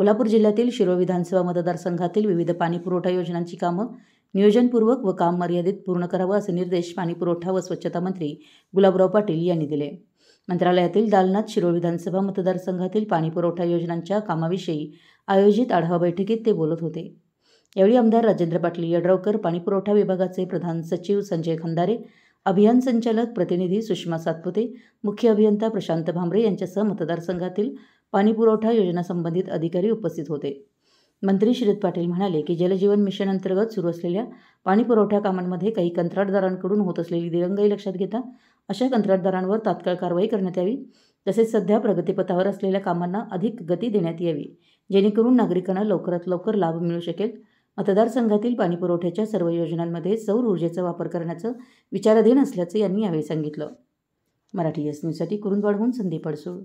कोल्हापूर जिल्ह्यातील शिरोळ विधानसभा मतदारसंघातील विविध पाणीपुरवठा योजनांची कामं नियोजनपूर्वक व काम मर्यादित पूर्ण करावं असे निर्देश पाणीपुरवठा व स्वच्छता मंत्री गुलाबराव पाटील यांनी दिले। मंत्रालयातील दालनात शिरोळ विधानसभा मतदारसंघातील पाणीपुरवठा योजनांच्या कामाविषयी आयोजित आढावा बैठकीत ते बोलत होते। यावेळी आमदार राजेंद्र पाटील यड्रावकर, पाणीपुरवठा विभागाचे प्रधान सचिव संजय खंदारे, अभियान संचालक प्रतिनिधी सुषमा सातपुते, मुख्य अभियंता प्रशांत भांबरे यांच्यासह मतदारसंघातील पाणीपुरवठा योजनासंबंधित अधिकारी उपस्थित होते। मंत्री श्रीयुत पाटील म्हणाले की जलजीवन मिशन अंतर्गत सुरू असलेल्या पाणीपुरवठा कामांमध्ये काही कंत्राटदारांकडून होत असलेली दिरंगाई लक्षात घेता अशा कंत्राटदारांवर तात्काळ कारवाई करण्यात यावी, तसेच सध्या प्रगतीपथावर असलेल्या कामांना अधिक गती देण्यात यावी, जेणेकरून नागरिकांना लवकरात लवकर लाभ मिळू शकेल। मतदारसंघातील पाणीपुरवठ्याच्या सर्व योजनांमध्ये सौर ऊर्जेचा वापर करण्याचं विचाराधीन असल्याचं यांनी यावेळी सांगितलं। मराठी एस न्यूजसाठी कुरुंदवाडहून संदीप अडसूळ।